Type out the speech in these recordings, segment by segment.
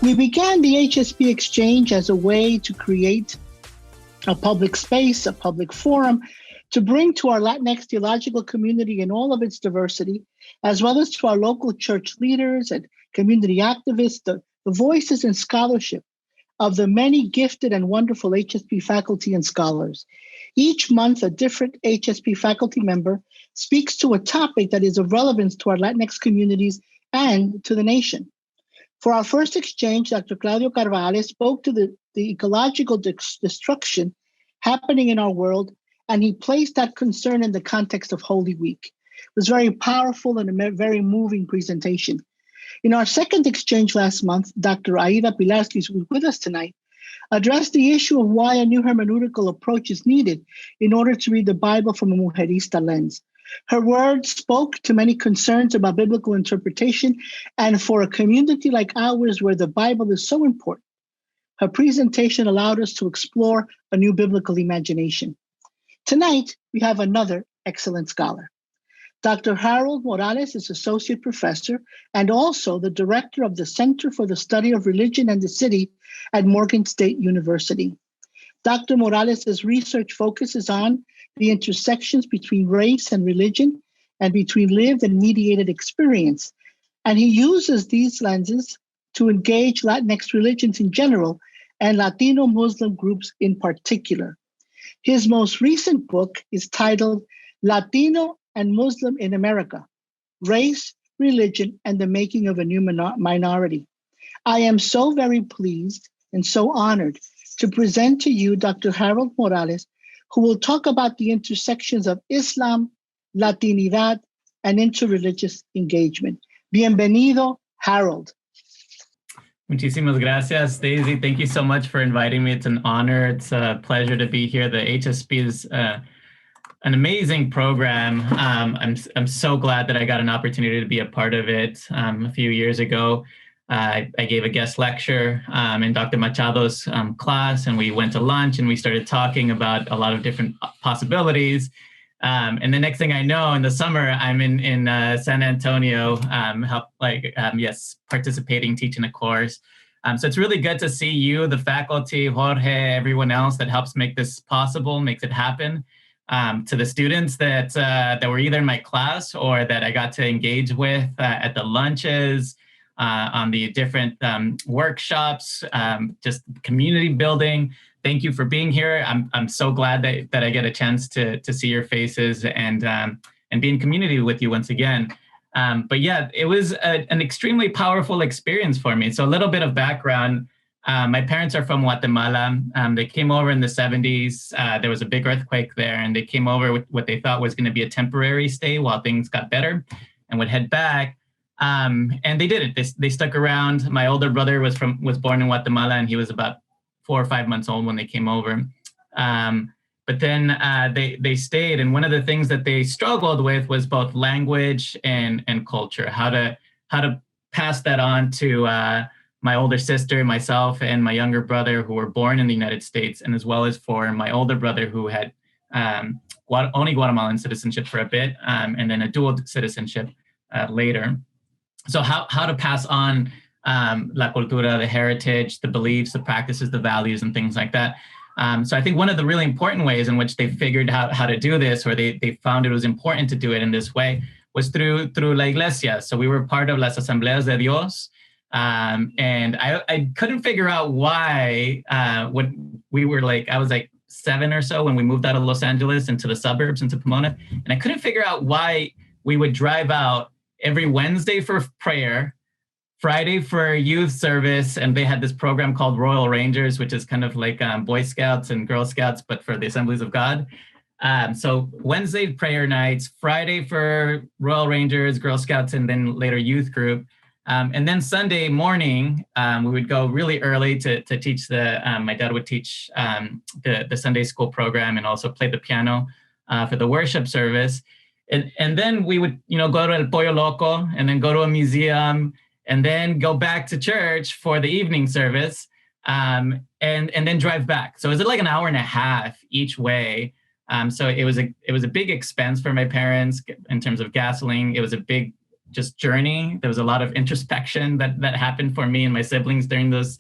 We began the HSP Exchange as a way to create a public space, a public forum, to bring to our Latinx theological community in all of its diversity, as well as to our local church leaders and community activists, the voices and scholarship of the many gifted and wonderful HSP faculty and scholars. Each month, a different HSP faculty member speaks to a topic that is of relevance to our Latinx communities and to the nation. For our first exchange, Dr. Claudio Carvajal spoke to the ecological destruction happening in our world, and he placed that concern in the context of Holy Week. It was very powerful and a very moving presentation. In our second exchange last month, Dr. Aida Pilarsky, who is with us tonight, addressed the issue of why a new hermeneutical approach is needed in order to read the Bible from a mujerista lens. Her words spoke to many concerns about biblical interpretation, and for a community like ours where the Bible is so important, her presentation allowed us to explore a new biblical imagination. Tonight, we have another excellent scholar. Dr. Harold Morales is Associate Professor and also the Director of the Center for the Study of Religion and the City at Morgan State University. Dr. Morales' research focuses on the intersections between race and religion and between lived and mediated experience. And he uses these lenses to engage Latinx religions in general and Latino Muslim groups in particular. His most recent book is titled Latino and Muslim in America, Race, Religion, and the Making of a New Minority. I am so very pleased and so honored to present to you Dr. Harold Morales, who will talk about the intersections of Islam, Latinidad, and interreligious engagement. Bienvenido, Harold. Muchísimas gracias, Daisy. Thank you so much for inviting me. It's an honor. It's a pleasure to be here. The HSP is an amazing program. I'm so glad that I got an opportunity to be a part of it. A few years ago, I gave a guest lecture in Dr. Machado's class, and we went to lunch and we started talking about a lot of different possibilities. And the next thing I know, in the summer, I'm in San Antonio, participating, teaching a course. So it's really good to see you, the faculty, Jorge, everyone else that helps make this possible, makes it happen. To the students that were either in my class or that I got to engage with at the lunches, on the different workshops, just community building. Thank you for being here. I'm so glad that I get a chance to see your faces and be in community with you once again. But yeah, it was an extremely powerful experience for me. So a little bit of background. My parents are from Guatemala. They came over in the 70s. There was a big earthquake there, and they came over with what they thought was going to be a temporary stay while things got better and would head back. And they did it. They stuck around. My older brother was born in Guatemala, and he was about 4 or 5 months old when they came over. But then they stayed, and one of the things that they struggled with was both language and culture. How to pass that on to my older sister, myself, and my younger brother who were born in the United States, and as well as for my older brother who had only Guatemalan citizenship for a bit, and then a dual citizenship later. So how to pass on la cultura, the heritage, the beliefs, the practices, the values, and things like that. So I think one of the really important ways in which they figured out how to do this, or they found it was important to do it in this way, was through la iglesia. So we were part of las asambleas de Dios. And I couldn't figure out why, when we were I was 7 or so when we moved out of Los Angeles into the suburbs, into Pomona. And I couldn't figure out why we would drive out every Wednesday for prayer, Friday for youth service, and they had this program called Royal Rangers, which is kind of like Boy Scouts and Girl Scouts, but for the Assemblies of God. So Wednesday prayer nights, Friday for Royal Rangers, Girl Scouts, and then later youth group. And then Sunday morning, we would go really early to teach my dad would teach the Sunday school program and also play the piano for the worship service. And then we would, go to El Pollo Loco and then go to a museum and then go back to church for the evening service and then drive back. So it was like an hour and a half each way. So it was a big expense for my parents in terms of gasoline. It was a big just journey. There was a lot of introspection that happened for me and my siblings during those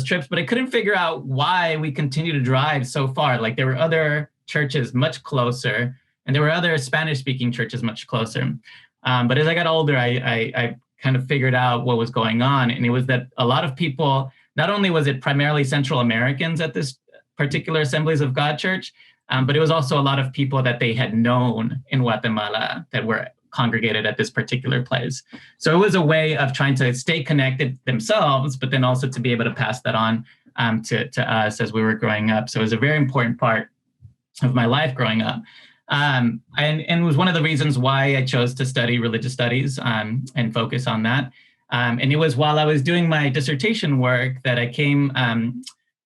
trips, but I couldn't figure out why we continue to drive so far. Like there were other churches much closer, and there were other Spanish-speaking churches much closer. But as I got older, I kind of figured out what was going on, and it was that a lot of people, not only was it primarily Central Americans at this particular Assemblies of God church, but it was also a lot of people that they had known in Guatemala that were congregated at this particular place. So it was a way of trying to stay connected themselves, but then also to be able to pass that on to us as we were growing up. So it was a very important part of my life growing up. And it was one of the reasons why I chose to study religious studies and focus on that. And it was while I was doing my dissertation work that I came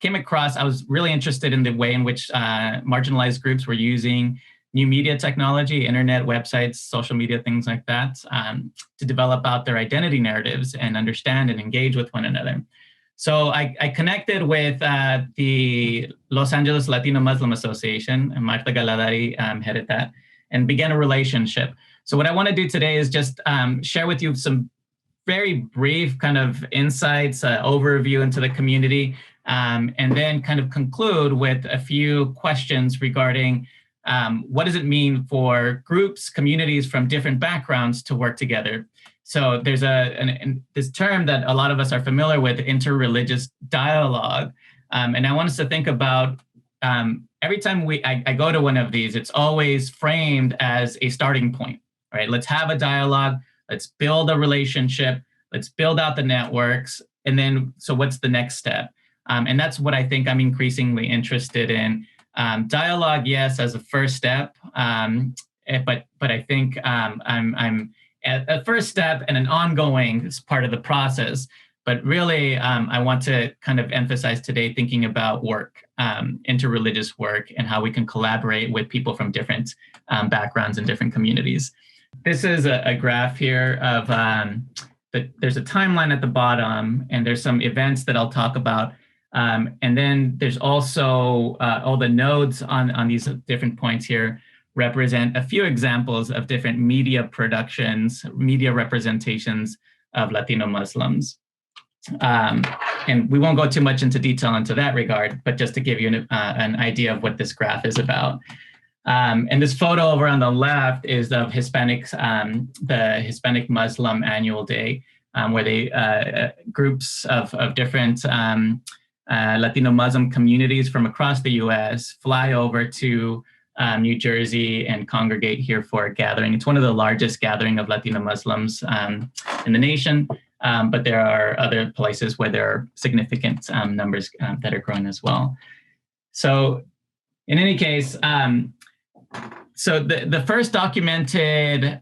across, I was really interested in the way in which marginalized groups were using new media technology, internet, websites, social media, things like that, to develop out their identity narratives and understand and engage with one another. So I connected with the Los Angeles Latino Muslim Association, and Marta Galadari headed that, and began a relationship. So what I want to do today is just share with you some very brief kind of insights, overview into the community, and then kind of conclude with a few questions regarding what does it mean for groups, communities from different backgrounds to work together? So there's this term that a lot of us are familiar with, interreligious dialogue. And I want us to think about every time I go to one of these, it's always framed as a starting point, right? Let's have a dialogue, let's build a relationship, let's build out the networks. And then, so what's the next step? And that's what I think I'm increasingly interested in. Dialogue, yes, as a first step, but I think I'm at a first step and an ongoing part of the process. But really, I want to kind of emphasize today thinking about work, interreligious work, and how we can collaborate with people from different backgrounds and different communities. This is a graph here of there's a timeline at the bottom, and there's some events that I'll talk about. And then there's also all the nodes on these different points here represent a few examples of different media productions, media representations of Latino Muslims. And we won't go too much into detail into that regard, but just to give you an idea of what this graph is about. And this photo over on the left is of Hispanics, the Hispanic Muslim Annual Day, where they groups of different Latino Muslim communities from across the US fly over to New Jersey and congregate here for a gathering. It's one of the largest gathering of Latino Muslims in the nation, but there are other places where there are significant numbers that are growing as well. So in any case, so the first documented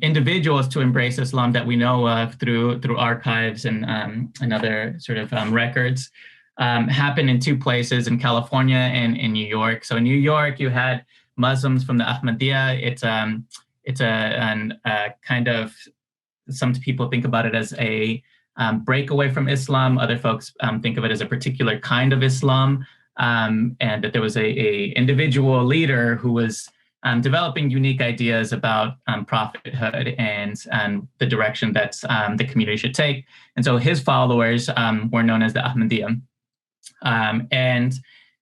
individuals to embrace Islam that we know of through archives and other sort of records happened in two places, in California and in New York. So in New York, you had Muslims from the Ahmadiyya. It's a kind of, some people think about it as a breakaway from Islam. Other folks think of it as a particular kind of Islam, and that there was a individual leader who was developing unique ideas about prophethood and the direction that the community should take. And so his followers were known as the Ahmadiyya. And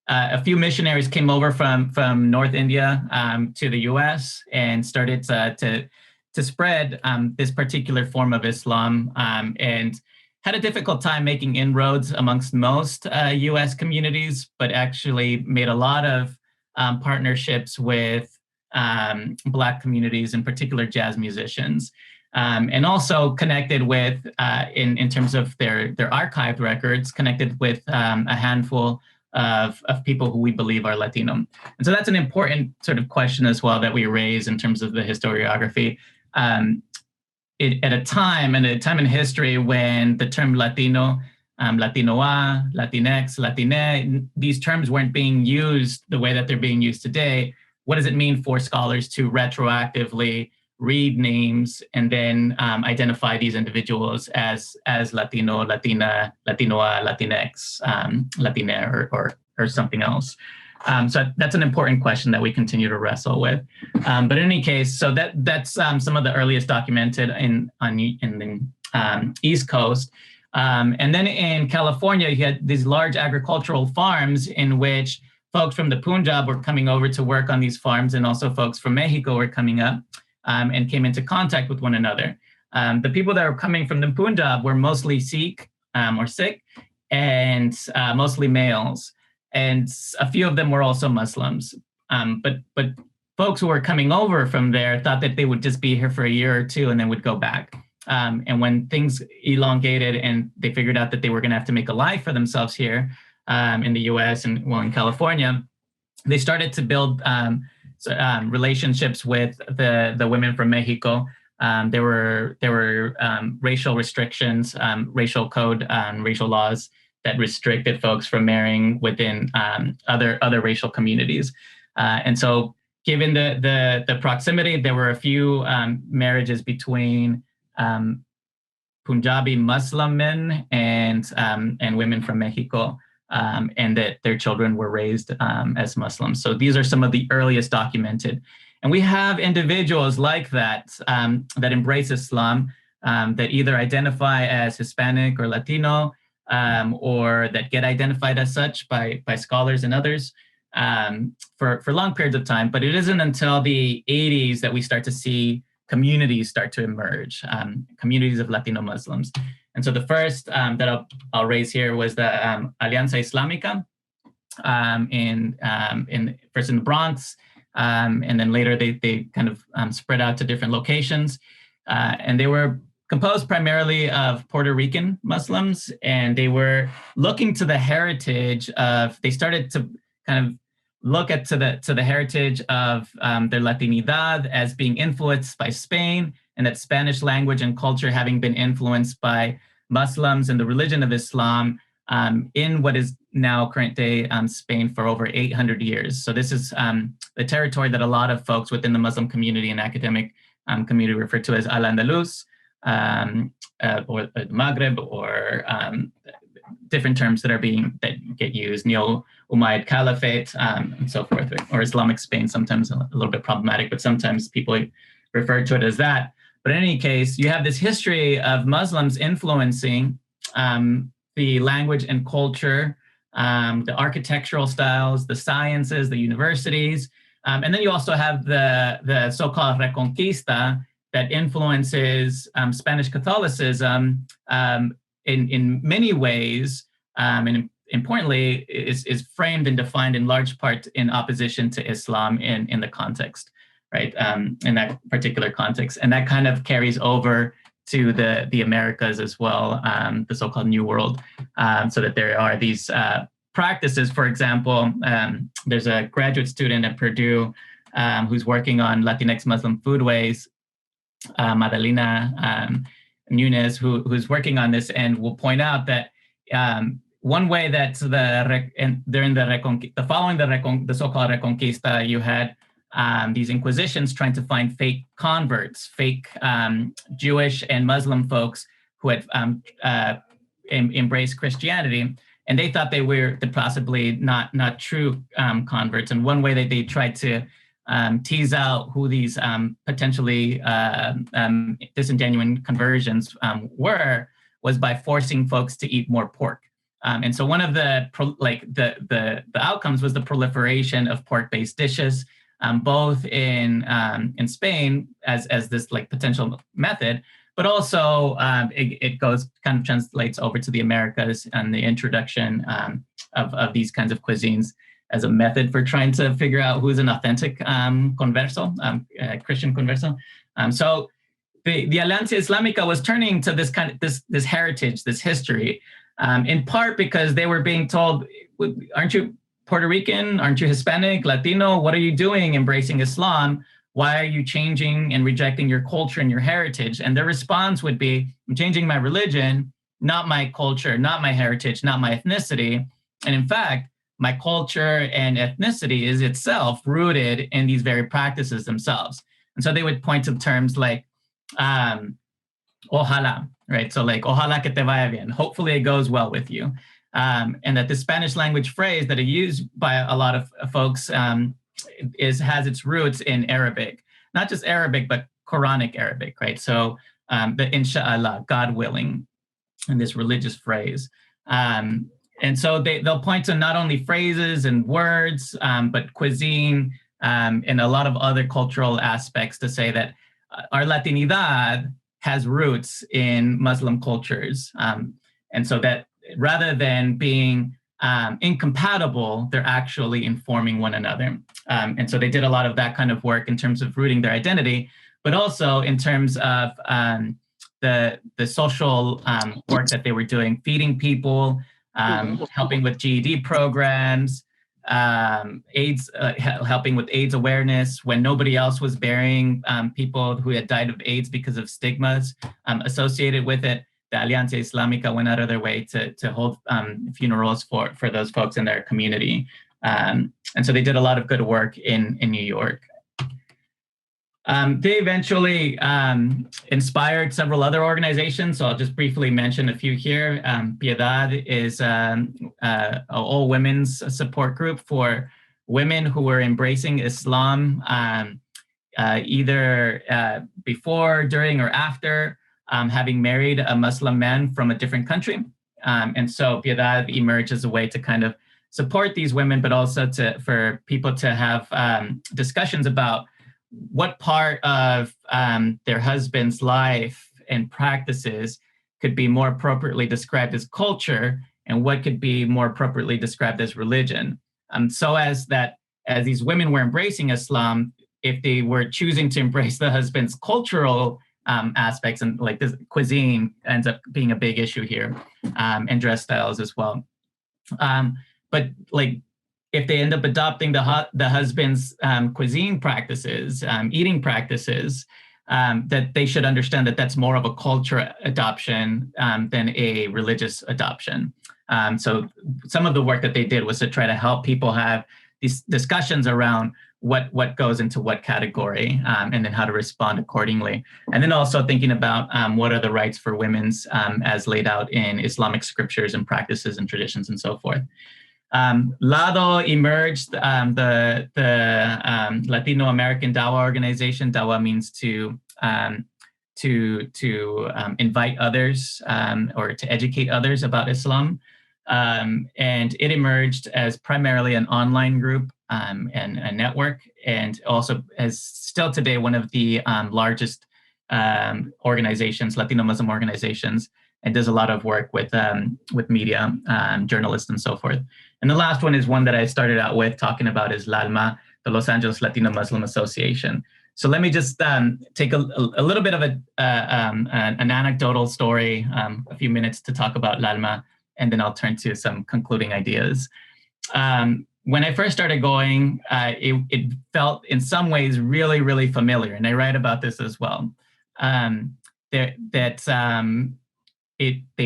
a few missionaries came over from North India to the US and started to spread this particular form of Islam, and had a difficult time making inroads amongst most US communities, but actually made a lot of partnerships with Black communities, in particular jazz musicians. And also connected with, in terms of their archived records, connected with a handful of people who we believe are Latino. And so that's an important sort of question as well that we raise in terms of the historiography. At a time in history when the term Latino, Latinoa, Latinx, Latine, these terms weren't being used the way that they're being used today, what does it mean for scholars to retroactively read names and then identify these individuals as Latino, Latina, Latinoa, Latinx, Latina, or something else? So that's an important question that we continue to wrestle with. But in any case, so that's some of the earliest documented in the East Coast. And then in California, you had these large agricultural farms in which folks from the Punjab were coming over to work on these farms, and also folks from Mexico were coming up and came into contact with one another. The people that were coming from the Punjab were mostly Sikh, and mostly males. And a few of them were also Muslims. But folks who were coming over from there thought that they would just be here for a year or two and then would go back. And when things elongated and they figured out that they were going to have to make a life for themselves here in the US and in California, they started to build relationships with the women from Mexico. There were racial restrictions, racial code, racial laws that restricted folks from marrying within other racial communities. And so given the proximity, there were a few marriages between Punjabi Muslim men and women from Mexico, and that their children were raised as Muslims. So these are some of the earliest documented. And we have individuals like that that embrace Islam, that either identify as Hispanic or Latino, or that get identified as such by scholars and others for long periods of time. But it isn't until the 80s that we start to see communities start to emerge, communities of Latino Muslims. And so the first that I'll raise here was the Alianza Islámica, first in the Bronx, and then later they kind of spread out to different locations. And they were composed primarily of Puerto Rican Muslims, and they were looking to the heritage of, they started to kind of look at to the heritage of their Latinidad as being influenced by Spain, and that Spanish language and culture having been influenced by Muslims and the religion of Islam in what is now current day Spain for over 800 years. So this is the territory that a lot of folks within the Muslim community and academic community refer to as Al-Andalus, or Maghreb, or different terms that get used, Neo-Umayyad Caliphate, and so forth, or Islamic Spain, sometimes a little bit problematic, but sometimes people refer to it as that. But in any case, you have this history of Muslims influencing the language and culture, the architectural styles, the sciences, the universities, and then you also have the so-called Reconquista that influences Spanish Catholicism in many ways, and importantly, is framed and defined in large part in opposition to Islam in the context, right? In that particular context, and that kind of carries over to the Americas as well, the so-called New World, so that there are these practices. For example, there's a graduate student at Purdue who's working on Latinx Muslim foodways, Madalena Nunes, who's working on this, and will point out that one way that following the so-called Reconquista, you had these inquisitions trying to find fake converts, fake Jewish and Muslim folks who had embraced Christianity, and they thought they were possibly not true converts. And one way that they tried to tease out who these potentially disingenuine conversions was by forcing folks to eat more pork. And so one of the outcomes was the proliferation of pork-based dishes, both in Spain as this potential method, but also it kind of translates over to the Americas and the introduction of these kinds of cuisines as a method for trying to figure out who's an authentic converso, Christian converso. So the Alianza Islámica was turning to this heritage, this history, in part because they were being told, aren't you Puerto Rican? Aren't you Hispanic, Latino? What are you doing embracing Islam? Why are you changing and rejecting your culture and your heritage? And their response would be, I'm changing my religion, not my culture, not my heritage, not my ethnicity. And in fact, my culture and ethnicity is itself rooted in these very practices themselves. And so they would point to terms like ojalá, right? So ojalá que te vaya bien, hopefully it goes well with you. And that the Spanish language phrase that are used by a lot of folks has its roots in Arabic, not just Arabic, but Quranic Arabic, right? So the inshallah, God willing, and this religious phrase. And so they'll point to not only phrases and words, but cuisine and a lot of other cultural aspects to say that our Latinidad has roots in Muslim cultures. And so that rather than being incompatible, they're actually informing one another. And so they did a lot of that kind of work in terms of rooting their identity, but also in terms of the social work that they were doing, feeding people, helping with GED programs, AIDS, helping with AIDS awareness when nobody else was burying people who had died of AIDS because of stigmas associated with it. The Alianza Islámica went out of their way to hold funerals for those folks in their community. And so they did a lot of good work in New York. They eventually inspired several other organizations, so I'll just briefly mention a few here. Piedad is an all women's support group for women who were embracing Islam either before, during, or after having married a Muslim man from a different country. And so Piedad emerged as a way to kind of support these women, but also for people to have discussions about what part of their husband's life and practices could be more appropriately described as culture and what could be more appropriately described as religion. So as these women were embracing Islam, if they were choosing to embrace the husband's cultural aspects, and like this cuisine ends up being a big issue here, and dress styles as well. But like, if they end up adopting the husband's cuisine practices, eating practices, that they should understand that that's more of a culture adoption than a religious adoption. So some of the work that they did was to try to help people have these discussions around what goes into what category, and then how to respond accordingly. And then also thinking about what are the rights for women's as laid out in Islamic scriptures and practices and traditions and so forth. Lado emerged, the Latino American Dawah organization. Dawah means to invite others or to educate others about Islam. And it emerged as primarily an online group and a network, and also as still today one of the largest organizations, Latino Muslim organizations, and does a lot of work with media, journalists, and so forth. And the last one is one that I started out with talking about, is LALMA, the Los Angeles Latino Muslim Association. So let me just take a little bit of an anecdotal story, a few minutes to talk about LALMA, and then I'll turn to some concluding ideas. When I first started going, it felt in some ways really, really familiar, and I write about this as well. They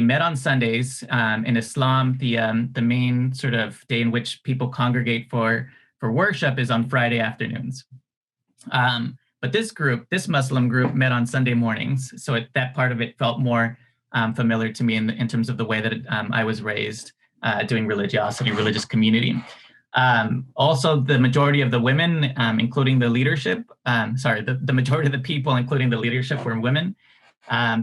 met on Sundays. In Islam, the main sort of day in which people congregate for worship is on Friday afternoons. But this Muslim group met on Sunday mornings. So that part of it felt more familiar to me in terms of the way that I was raised doing religious community. Also, the majority of the women, including the leadership, the majority of the people, including the leadership, were women.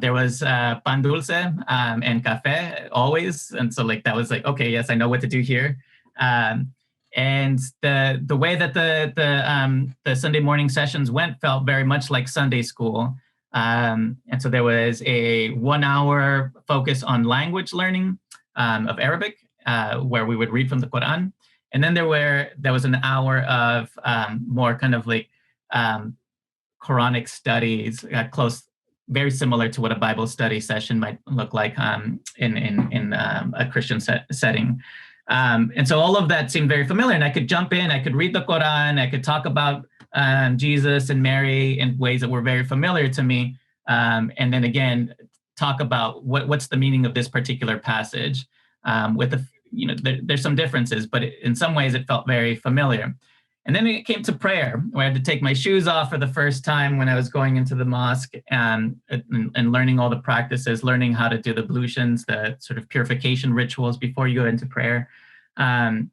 There was pan dulce and café always, and so like that was like, okay, yes, I know what to do here. And the way that the Sunday morning sessions went felt very much like Sunday school. And so there was a 1 hour focus on language learning of Arabic, where we would read from the Quran, and then there was an hour of more kind of like Quranic studies, very similar to what a Bible study session might look like in a Christian setting. And so all of that seemed very familiar, and I could jump in, I could read the Quran, I could talk about Jesus and Mary in ways that were very familiar to me. And then again, talk about what's the meaning of this particular passage. There's some differences, but in some ways it felt very familiar. And then it came to prayer, where I had to take my shoes off for the first time when I was going into the mosque, and learning all the practices, learning how to do the ablutions, the sort of purification rituals before you go into prayer. What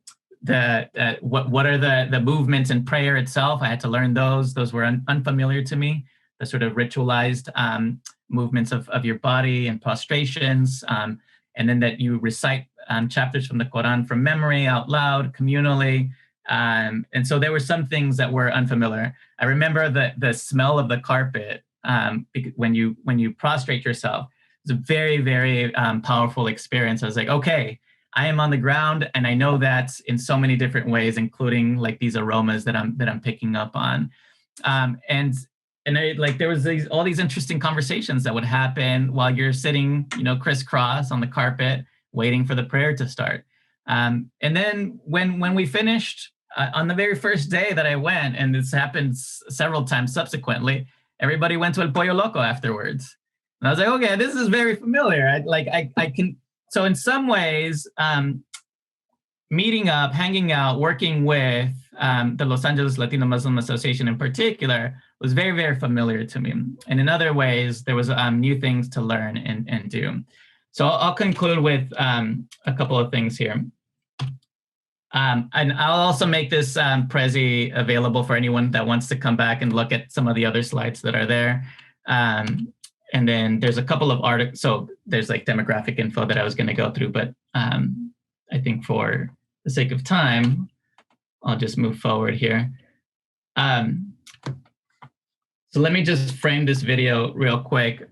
are the movements in prayer itself? I had to learn those. Those were unfamiliar to me. The sort of ritualized movements of your body and prostrations, and then that you recite chapters from the Quran from memory out loud, communally. And so there were some things that were unfamiliar. I remember the smell of the carpet when you prostrate yourself. It's a very, very powerful experience. I was like, okay, I am on the ground, and I know that in so many different ways, including like these aromas that I'm picking up on. And there was all these interesting conversations that would happen while you're sitting, crisscross on the carpet, waiting for the prayer to start. And then when we finished, on the very first day that I went, and this happened several times subsequently, everybody went to El Pollo Loco afterwards. And I was like, okay, this is very familiar. I can, so in some ways, meeting up, hanging out, working with the Los Angeles Latino Muslim Association in particular was very, very familiar to me. And in other ways, there was new things to learn and do. So I'll conclude with a couple of things here. And I'll also make this Prezi available for anyone that wants to come back and look at some of the other slides that are there. And then there's a couple of articles. So there's like demographic info that I was going to go through, but I think for the sake of time, I'll just move forward here. So let me just frame this video real quick.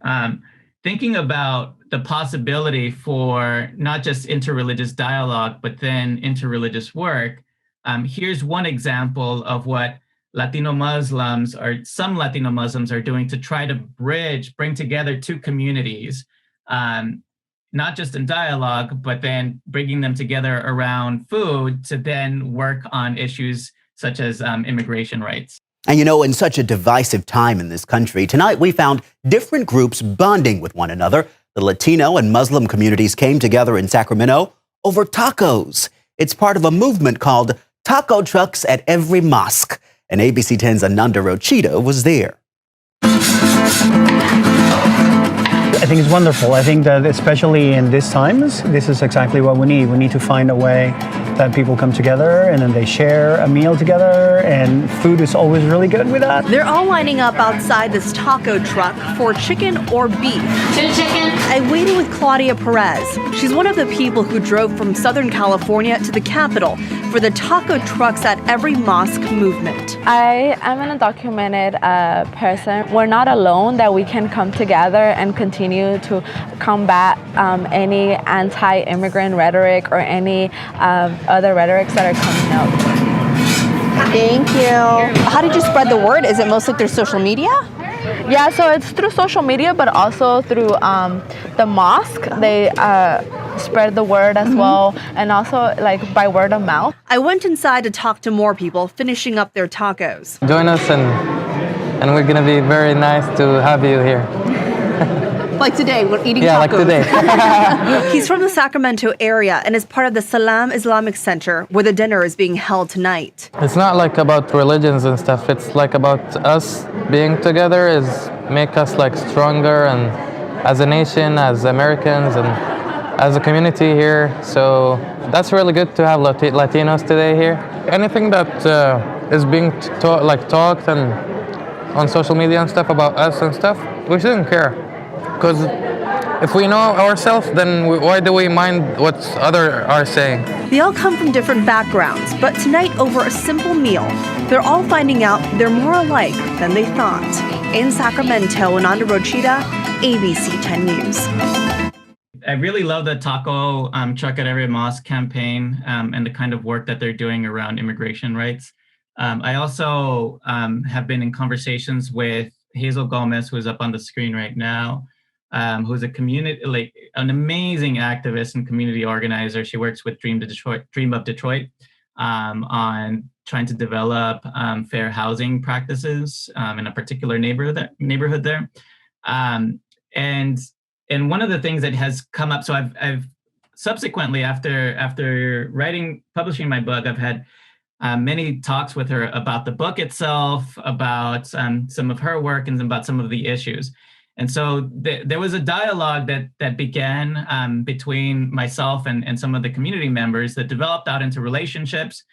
Thinking about the possibility for not just interreligious dialogue, but then interreligious work. Here's one example of what Latino Muslims, or some Latino Muslims, are doing to try to bring together two communities, not just in dialogue, but then bringing them together around food to then work on issues such as immigration rights. And in such a divisive time in this country, tonight we found different groups bonding with one another. The Latino and Muslim communities came together in Sacramento over tacos. It's part of a movement called Taco Trucks at Every Mosque. And ABC 10's Ananda Rochita was there. I think it's wonderful. I think that especially in these times, this is exactly what we need. We need to find a way that people come together and then they share a meal together, and food is always really good with that. They're all lining up outside this taco truck for chicken or beef. 2 chicken. I waited with Claudia Perez. She's one of the people who drove from Southern California to the capital for the Taco Trucks at Every Mosque movement. I am an undocumented person. We're not alone, that we can come together and continue to combat any anti-immigrant rhetoric or any other rhetorics that are coming out. Thank you. How did you spread the word? Is it mostly through social media? Yeah, so it's through social media, but also through the mosque. They spread the word as well, and also like by word of mouth. I went inside to talk to more people finishing up their tacos. Join us, and we're gonna be very nice to have you here. Like today, we're eating tacos. Like today. He's from the Sacramento area and is part of the Salam Islamic Center, where the dinner is being held tonight. It's not like about religions and stuff. It's like about us being together is make us like stronger, and as a nation, as Americans, and as a community here. So that's really good to have Latinos today here. Anything that is being talked and on social media and stuff about us and stuff, we shouldn't care. Because if we know ourselves, then why do we mind what others are saying? They all come from different backgrounds, but tonight over a simple meal, they're all finding out they're more alike than they thought. In Sacramento, Ananda Rochita, ABC 10 News. I really love the Taco Truck at Every Mosque campaign and the kind of work that they're doing around immigration rights. I also have been in conversations with Hazel Gomez, who is up on the screen right now, who's an amazing activist and community organizer. She works with Dream of Detroit on trying to develop fair housing practices in a particular neighborhood there. And one of the things that has come up, so I've subsequently, after publishing my book, I've had many talks with her about the book itself, about some of her work, and about some of the issues. And so there was a dialogue that began between myself and some of the community members that developed out into relationships.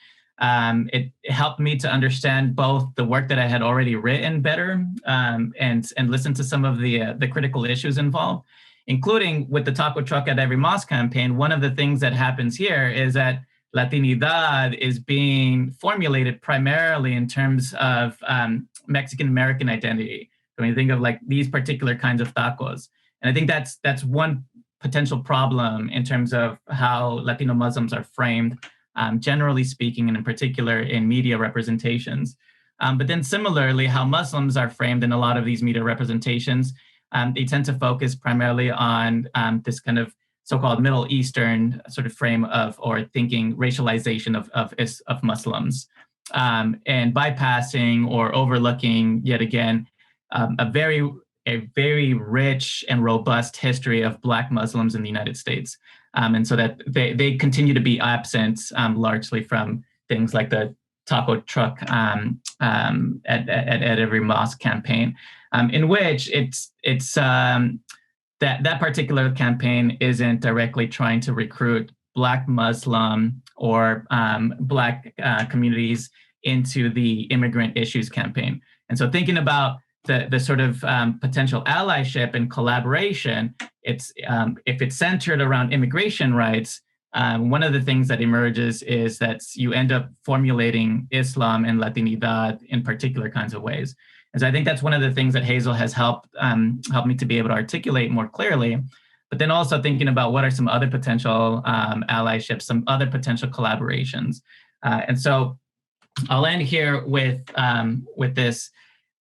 It helped me to understand both the work that I had already written better, and listen to some of the critical issues involved, including with the Taco Truck at Every Mosque campaign. One of the things that happens here is that Latinidad is being formulated primarily in terms of Mexican American identity. So when you think of like these particular kinds of tacos, and I think that's one potential problem in terms of how Latino Muslims are framed, generally speaking, and in particular in media representations. But then similarly, how Muslims are framed in a lot of these media representations, they tend to focus primarily on this kind of so-called Middle Eastern sort of frame of or thinking racialization of Muslims, and bypassing or overlooking yet again a very rich and robust history of Black Muslims in the United States, and so that they continue to be absent largely from things like the Taco Truck at Every Mosque campaign, in which it's that particular campaign isn't directly trying to recruit Black Muslim or Black communities into the immigrant issues campaign. And so thinking about the sort of potential allyship and collaboration, it's if it's centered around immigration rights, one of the things that emerges is that you end up formulating Islam and Latinidad in particular kinds of ways. And so I think that's one of the things that Hazel has helped me to be able to articulate more clearly, but then also thinking about what are some other potential allyships, some other potential collaborations. And so I'll end here with this.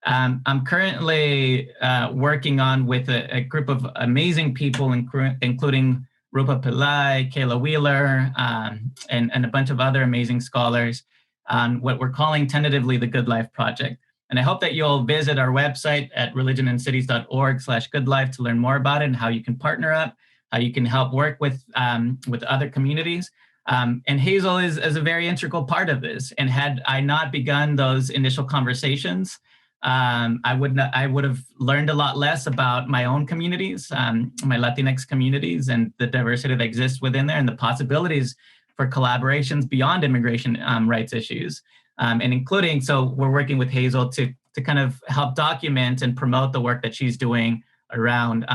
I'm currently working on with a group of amazing people, including Rupa Pillai, Kayla Wheeler, and a bunch of other amazing scholars on what we're calling tentatively the Good Life Project. And I hope that you'll visit our website at religionandcities.org/goodlife to learn more about it and how you can partner up, how you can help work with other communities. And Hazel is a very integral part of this. And had I not begun those initial conversations, I would have learned a lot less about my own communities, my Latinx communities, and the diversity that exists within there, and the possibilities for collaborations beyond immigration rights issues. And including, so we're working with Hazel to kind of help document and promote the work that she's doing around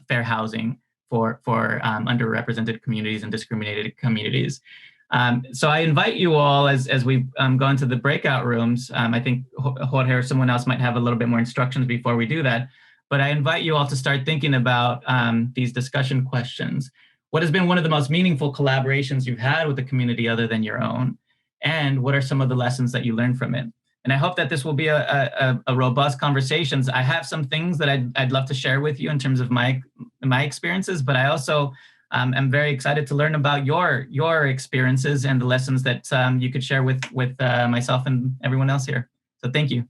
fair housing for underrepresented communities and discriminated communities. So I invite you all, as we go into the breakout rooms, I think Jorge or someone else might have a little bit more instructions before we do that, but I invite you all to start thinking about these discussion questions. What has been one of the most meaningful collaborations you've had with the community other than your own? And what are some of the lessons that you learned from it? And I hope that this will be a robust conversations. I have some things that I'd love to share with you in terms of my experiences, but I also I'm very excited to learn about your experiences and the lessons that you could share with myself and everyone else here. So thank you.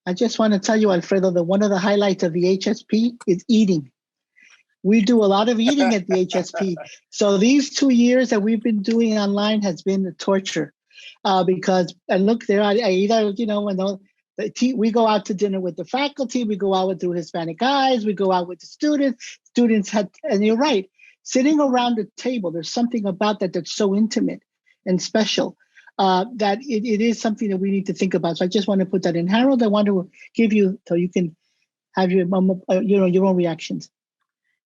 I just want to tell you, Alfredo, that one of the highlights of the HSP is eating. We do a lot of eating at the HSP. So these 2 years that we've been doing online has been a torture because, and look there, I either, when we go out to dinner with the faculty, we go out with the Hispanic guys, we go out with the students. And you're right, sitting around the table, there's something about that that's so intimate and special that it is something that we need to think about. So I just want to put that in. Harold, I want to give you, so you can have your own reactions.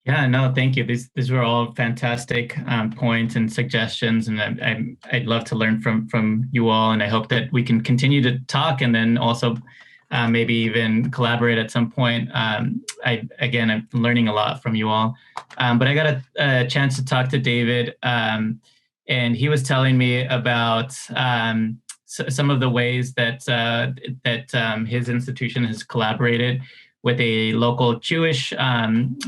Yeah, no, thank you. These were all fantastic points and suggestions, and I'd love to learn from you all. And I hope that we can continue to talk, and then also maybe even collaborate at some point. I'm learning a lot from you all. But I got a chance to talk to David, and he was telling me about some of the ways that his institution has collaborated with a local Jewish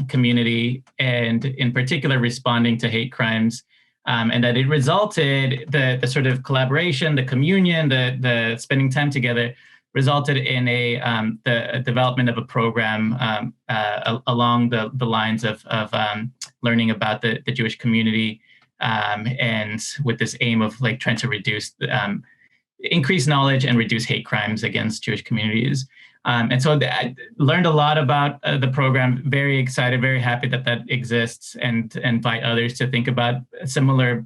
community, and in particular responding to hate crimes, and that it resulted, the sort of collaboration, the communion, the spending time together resulted in the development of a program along the lines of learning about the Jewish community and with this aim of like trying to increase knowledge and reduce hate crimes against Jewish communities. And so I learned a lot about the program. Very excited, very happy that that exists, and invite others to think about similar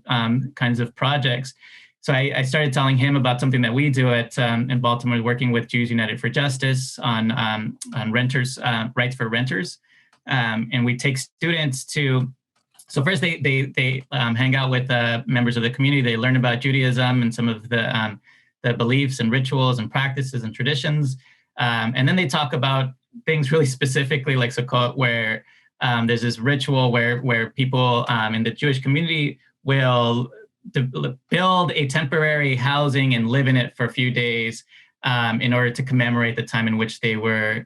kinds of projects. So I started telling him about something that we do in Baltimore, working with Jews United for Justice on renters, rights for renters. And we take students to, so first they hang out with members of the community. They learn about Judaism and some of the beliefs and rituals and practices and traditions. And then they talk about things really specifically like Sukkot, where there's this ritual where people in the Jewish community will build a temporary housing and live in it for a few days in order to commemorate the time in which they were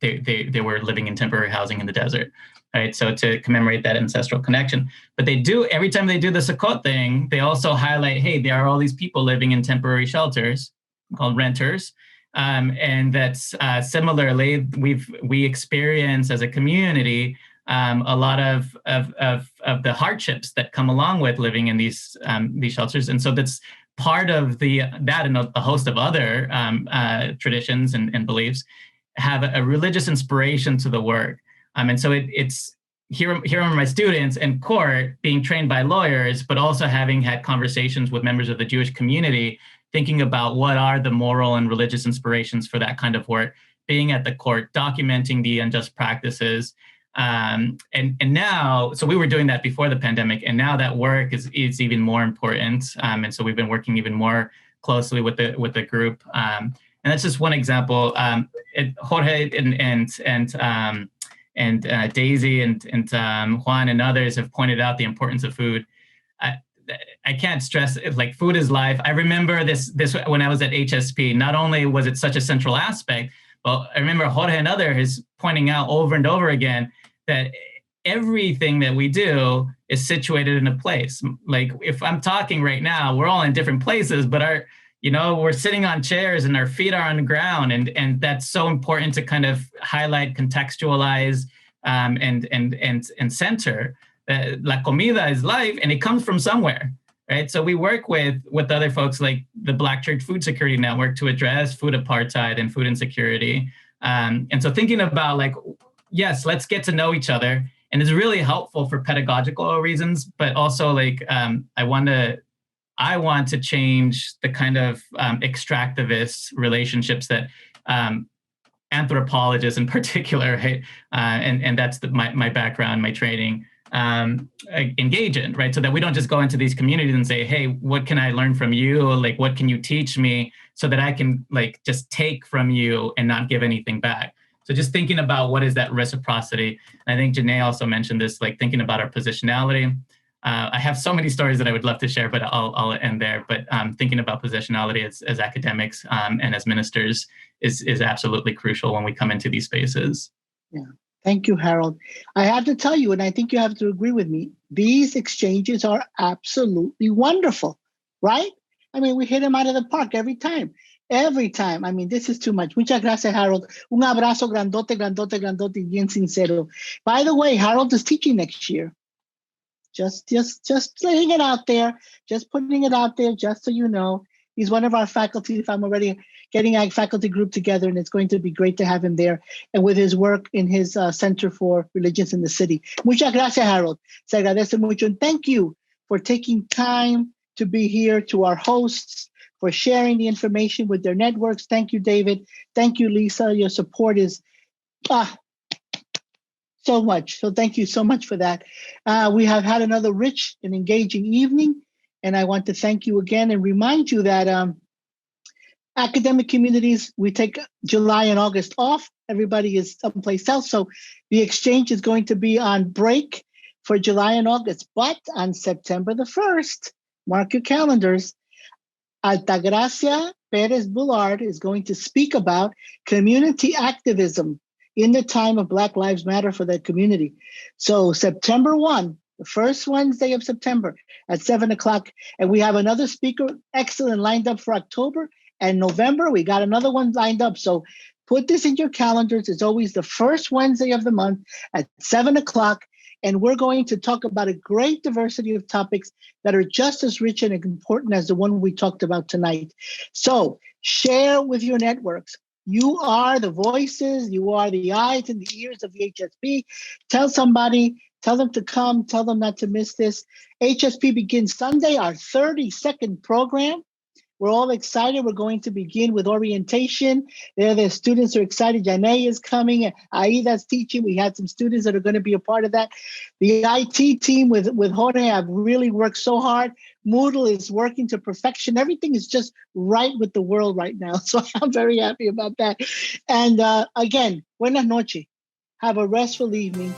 living in temporary housing in the desert. Right, so to commemorate that ancestral connection. But they do, every time they do the Sukkot thing, they also highlight, hey, there are all these people living in temporary shelters called renters. And that's similarly, we experience as a community a lot of the hardships that come along with living in these shelters. And so that's part of that and a host of other traditions and beliefs have a religious inspiration to the work. And so it's here are my students in court being trained by lawyers, but also having had conversations with members of the Jewish community, thinking about what are the moral and religious inspirations for that kind of work, being at the court, documenting the unjust practices. And now, so we were doing that before the pandemic, and now that work is even more important. And so we've been working even more closely with the group. And that's just one example. Jorge and Daisy and Juan and others have pointed out the importance of food. I can't stress it, like food is life. I remember this when I was at HSP. Not only was it such a central aspect, but I remember Jorge and others pointing out over and over again that everything that we do is situated in a place. Like if I'm talking right now, we're all in different places, but we're sitting on chairs and our feet are on the ground, and that's so important to kind of highlight, contextualize, and center. La comida is life, and it comes from somewhere, right? So we work with other folks like the Black Church Food Security Network to address food apartheid and food insecurity. And so thinking about like, yes, let's get to know each other, and it's really helpful for pedagogical reasons, but also like I want to change the kind of extractivist relationships that anthropologists in particular, right? And that's my background, my training, engage in, right? So that we don't just go into these communities and say, hey, what can I learn from you? Like, what can you teach me so that I can like just take from you and not give anything back? So just thinking about what is that reciprocity. And I think Janae also mentioned this, like thinking about our positionality. I have so many stories that I would love to share, but I'll end there. But thinking about positionality as academics and as ministers is absolutely crucial when we come into these spaces. Yeah. Thank you, Harold. I have to tell you, and I think you have to agree with me, these exchanges are absolutely wonderful, right? I mean, we hit them out of the park every time. Every time. I mean, this is too much. Muchas gracias, Harold. Un abrazo grandote, grandote, grandote, bien sincero. By the way, Harold is teaching next year. Just laying it out there, just putting it out there, just so you know. He's one of our faculty. If I'm already getting a faculty group together, and it's going to be great to have him there, and with his work in his Center for Religions in the City. Muchas gracias, Harold. Se agradece mucho. And thank you for taking time to be here, to our hosts, for sharing the information with their networks. Thank you, David. Thank you, Lisa. Your support is so much. So thank you so much for that. We have had another rich and engaging evening. And I want to thank you again and remind you that academic communities, we take July and August off. Everybody is someplace else. So the exchange is going to be on break for July and August. But on September the 1st, mark your calendars, Altagracia Perez Bullard is going to speak about community activism in the time of Black Lives Matter for that community. So September 1, the first Wednesday of September at 7:00. And we have another speaker, excellent, lined up for October and November. We got another one lined up. So put this in your calendars. It's always the first Wednesday of the month at 7:00. And we're going to talk about a great diversity of topics that are just as rich and important as the one we talked about tonight. So share with your networks. You are the voices, you are the eyes and the ears of the HSP. Tell somebody, tell them to come, tell them not to miss this. HSP begins Sunday, our 32nd program. We're all excited. We're going to begin with orientation. There, the students are excited. Janae is coming. Aida's teaching. We had some students that are going to be a part of that. The IT team with Jorge have really worked so hard. Moodle is working to perfection. Everything is just right with the world right now. So I'm very happy about that. And again, buenas noches. Have a restful evening.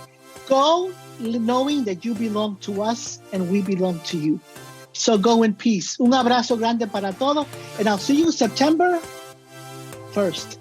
Go knowing that you belong to us and we belong to you. So go in peace. Un abrazo grande para todos. And I'll see you September 1st.